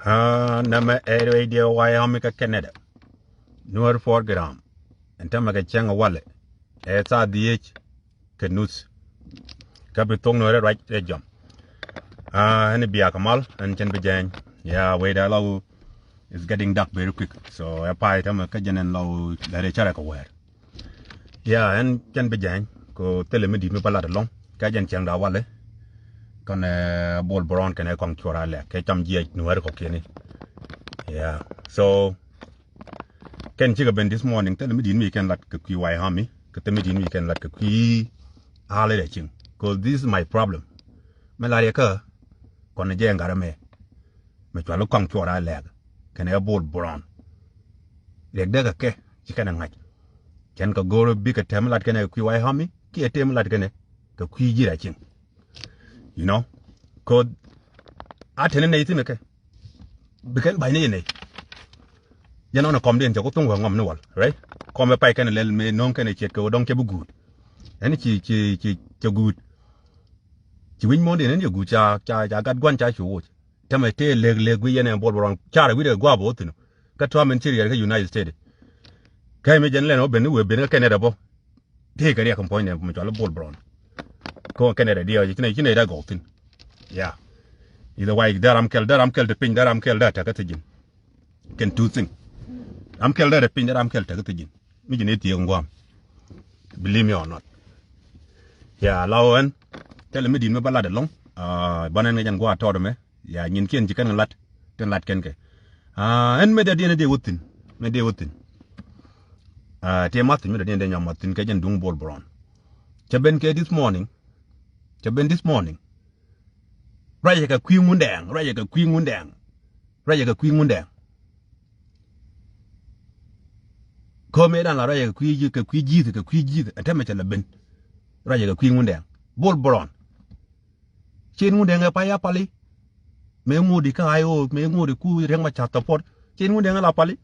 Nama radio Wyoming Canada. Nur 4 gram. And Tamaga Changa wallet. It's a DH Canus. Capitong no right jump. And it be a Kamal and Chen Bijan. Yeah, wait a low is getting dark very quick. So a pie Tama Kajan and low that a charaka wear. Yeah, and Chen Bijan go tell me the Mipala along. Kajan Changa wallet. Con ball brown can I come to our leg? Kacham G. Nuer Kokini. Yeah, so can check up this morning. Tell me, we can let the QI hammy. Tell me, we can let the QI holiday. Because this is my problem. Malaria, con a jang arame. Metualo come to our leg. Can I ball brown? Like that, chicken and night. Can go to big a term like can I QI hammy? Key a term like a QI. You know, code attending anything, okay? Because by name, you know, come in to go to one, right? Come a pike and let me no can check go don't keep good. And it's good. You win more than any good. I got one charge to watch. Tell my tail leg, we and ball around Charlie with a guabo. Got to interior United States. Came a general open who have been a Canada. Take a component of Major Ball Brown. Go Canada, dear, you can a golden. Yeah. Either way, there I'm killed the pin, that I'm killed that I got again. Can two things. I'm killed that a pin that I'm killed again. Mean it young one. Believe me or not. Yeah, Lowen, tell me the mobile along. Bonan and go toward me. Yeah, you can let then let can get. And made a dinner day within. Made day within. Dear Martin, made a dinner Martin Kajan Dung Ball Brown. Chaben this morning. Chaben this morning. Rayaka Queen Mundang, Rayaka Queen Mundang, Rayaka Queen Mundang. Come in and Rayaka Queen, a temperature ben. Rayaka Queen Mundang, Ball Brown. Chain Mundang a paya pali. May moody kaio, may moody coo, rema chata pot, chain Mundang la pali.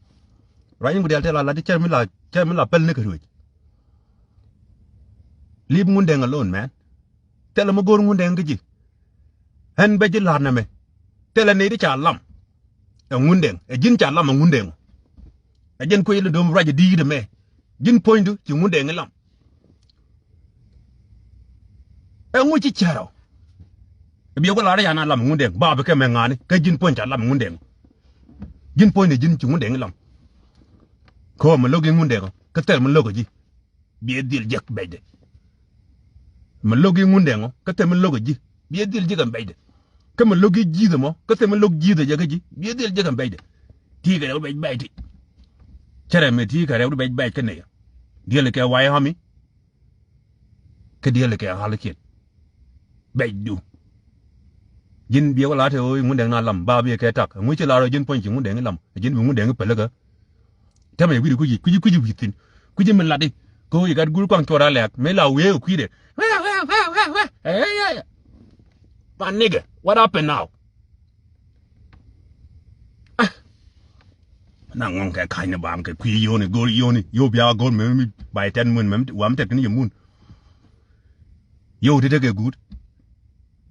Riding with the tell la Chamila Pelnickery. Leave Mundang alone, man. Tell him a go Mundang. And Beji Larname. Tell a native lam. A wounding, a gin chalam and wounding. A gin quail dome right a deed me. Gin point to wounding a lamb. And which it charo. If you will Ariana lam wounding, Barbecue Mangani, Kajin point a lam wounding. Gin point a gin to wounding lamb. Come a looking wounding, Catel Malogi. Be a deal jack bed. Malogi wounding, Catel Malogi. Be a deal jig and bed. Come and look at Gizamo, cut them a look Giza Jagaji, be a deal jig and bed. Tigger will bait bite it. Cherame tigger will bait bite canea. Deal like a wire hummy. Cadeal like a harlequin. Bait do. Gin be a lot of Mundang lam, Barbie a catak, and which a lot of gin point you Mundang lam, a gin Mundang pelaga. Tell me, could you within? Could you melody? Go, you got good contour alert, Mela will quit it. But nigga, what happened now? Now one kind of bomb can quee yoni, go yoni, you'll be our gold maybe by 10 moon, I'm taking your moon. You did a good.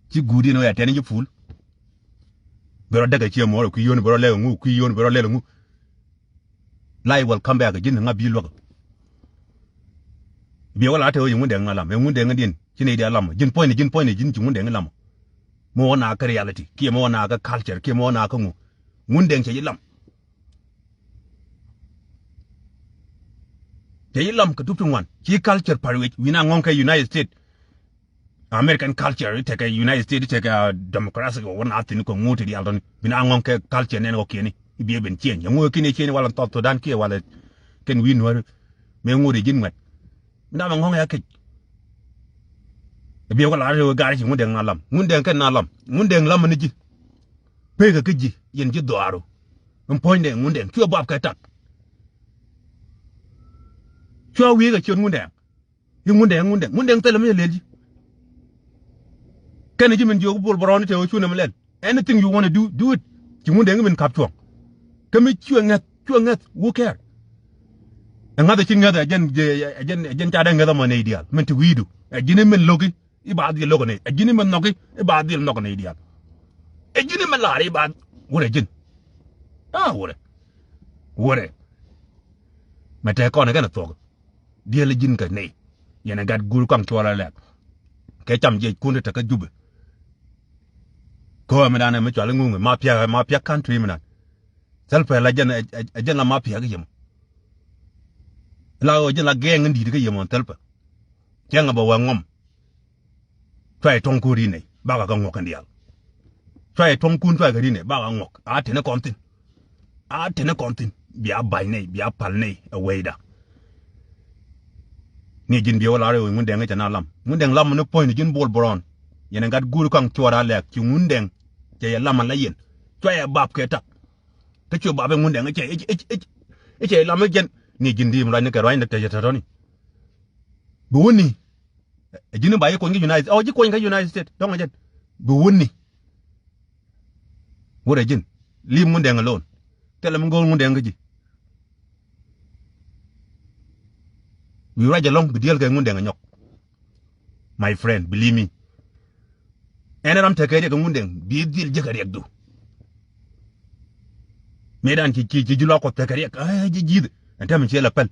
You good, you know, at any fool. But I take a more, queon, but a little, queon, but a little. Lie will come back again and not be local. Be all I tell you, Mundang alarm, and Mundang again, Chinade alarm, Gin point, Gin Mundang alarm. More naka reality, Kimo naka culture, Kimo naka mu. Mundeng Chayilam. Chayilam Katupun one, Chi culture parwich, we now won't United States. American culture, take a United States, take a democracy or one out in Congo to the Aldon, we now won't culture and okay, it be even change. And working a chain while I'm taught to Dan Kia while it can win where may would begin with. Now I'm hung a cake. If you are a garage, Mundang alam, Mundang can alam, Mundang lamaniji. Pega kiji, yen jidoaro. And pointing Mundang, two above katak. Two weeks at your Mundang. You Mundang tell me a lady. Can you mean your bull brown to Chunam? Anything you want to do it. You Mundang even capture. Commit you and that, who care? Another thing other again, Tadang other man ideal, meant to we do. A gentleman looking. Ibad the Logan, a gentleman knocking, a bad deal knock an idiot. A gentleman lari bad, what a gin. wore mà trẻ con này cái là tổ dia le jin ka nei yana gat gur kam chola le ke cham je kun ta ka jube ko ma dana me chola ngungu mafia country mana selfa la jen la mafia ga yem la o jen la geng ndi ga yem on telpa kenga ba wa ngom try tong ku ri nei ba ga ngok ndial try tong kun try ga ri nei ba ga ngok a tene kontin bia bai nei bia pal nei away da ni jin bi wala rew ngun deng ca na lam no point jin bol boron yena gat guru kan chora lek ci ngun deng ca ya lam la yen toya bab ke tak te ci bab ngun deng ce lam gen ni jin dim la ne ka roy nak te jata toni bu woni jin ba ko ngi United ji ko ngi United States donga jen bu woni wora jin lim ngun deng lon telam ngol ngun deng ji we ride along the deal ngun deng nyok my friend believe me ene ram te kede ngun deng bi deal je kare du medan ci julo ko te kare ji anta mi la pel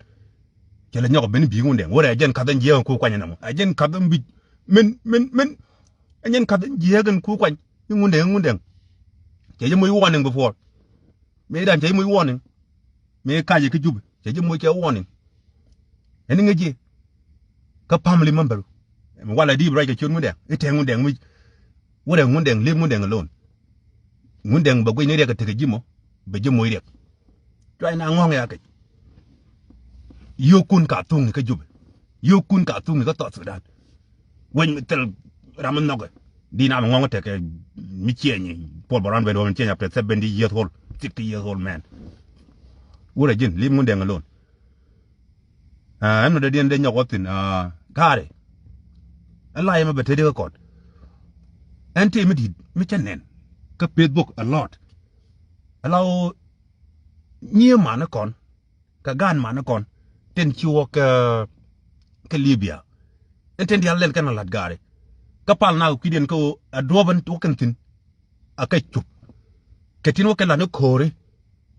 ci la nyok ben bi ngun deng wora jen kadan je ko kwanya namo ajen kadan bi men ajen kadan je gan ku kwany ngun deng je moy warning before medan je moy warning me kaje ki jub je moy ke warning eni ngeji ka family member wala di break chun ngundeng ite ngundeng mi wala ngundeng le ngundeng alone ngundeng ba goy ne rek te jimo be jimo rek toy na ngong ya ke yokun ka tung ka jube yokun ka tung ka to sudan wen tel ramen noge dina ngong te ke mi chienyi pol boran be do mi chienya after 70 years old 60 years old man wala jin le ngundeng alone em nó điên đến nhọc tin gare Allah em bete de ko anti mi chanen ka Facebook a lot allow nhiều mà nó còn ka gan mà nó còn ten chiwo ka Libya enten dia len kan lat gare ka pal na ku den ko adoban to kan tin aka chup ketin wo kala no kore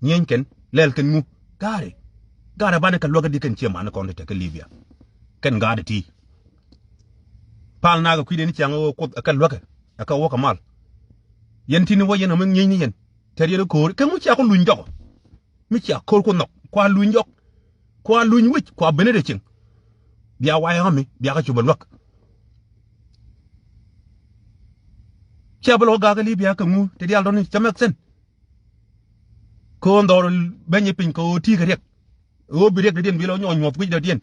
nyenken lel kan mu gare bane ka loga dikan ce mana kon ta ka Libya kan gade ti pal naga kuide ni changa ko ka loga aka woka mal yentini wo yena men nyi yen teriye ko kan mu ci ko luñ joko mi ci ko nok kwa luñ jok kwa luñ wich kwa benede cin biya waya mi biya ka cubal wak cebalo gaga Libya kan mu te dial don chamek sen ko ndor benye pin ko ti ga rek o bi rek den bi lo ñoo ñop da den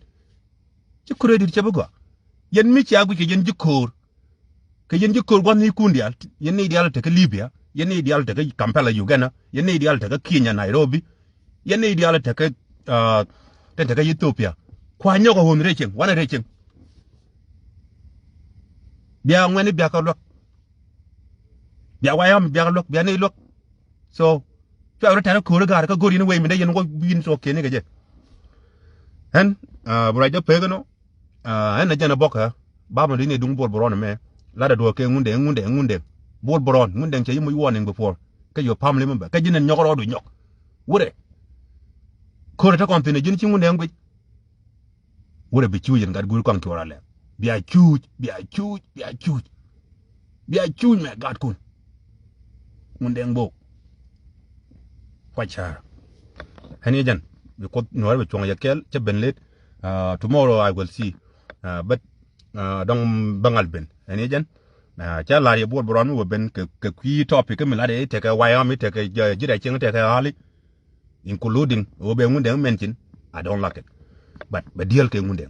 ci credit ci bëggo yen mi ci agu ci yen jikor ke yen jikor gon ni kundial yen ni dial te ka Libya yen ni dial te ka Kampala Uganda yen ni dial te ka Kenya Nairobi yen ni dial te ka te ka Ethiopia kwa ñoko hon receng wana receng biya ngani biya ka lok biya wayam biya ka lok biya ni lok so to awra tan ko gar ka gori ni way mi de yen ko bin so kene ga je hen buraja pegano hen na jana boka baba ni dung bol boron me la da do ke ngunde bol boron ngunde che yimu warning before ka yo family member ka jinen nyokoro do nyok wure ko ta kon tine jin ci ngunde ngwe wure bi ciujen ngat guru kan ki wala le biya ciuj me gat kun ngunde ngbo kwachara hani jan because no be chong yakel che benlet tomorrow I will see but dong bangal ben ani jan cha la ye bol boron wo ben ke kwi topic ke milade te ka Wyoming te ka jira ching te ka hali including wo be ngunde mention I don't like it but be deal ke ngunde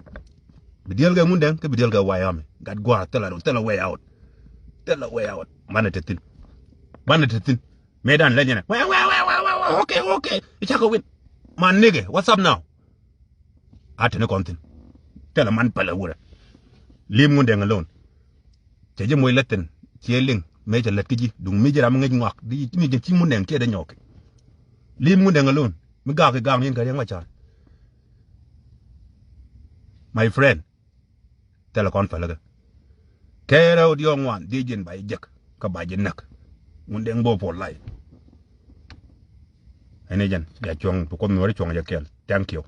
ke be deal ke Wyoming gat gwa tell a way out manetin medan la jena okay it's a go win man nigga what's up now atene kontin tela man pala wura lim ngunde ngalon te je moy letten ci ling me je let ji dung mi jira ngej ngak di mi je ci munen ke da nyok lim ngunde ngalon mi ga ga yin ka yang ma char my friend tela kon pala ga kera odi ngwan di jin bay jek ka ba je nak ngunde ngbo po lay ene jan ya chong to ko no re chong ja kel thank you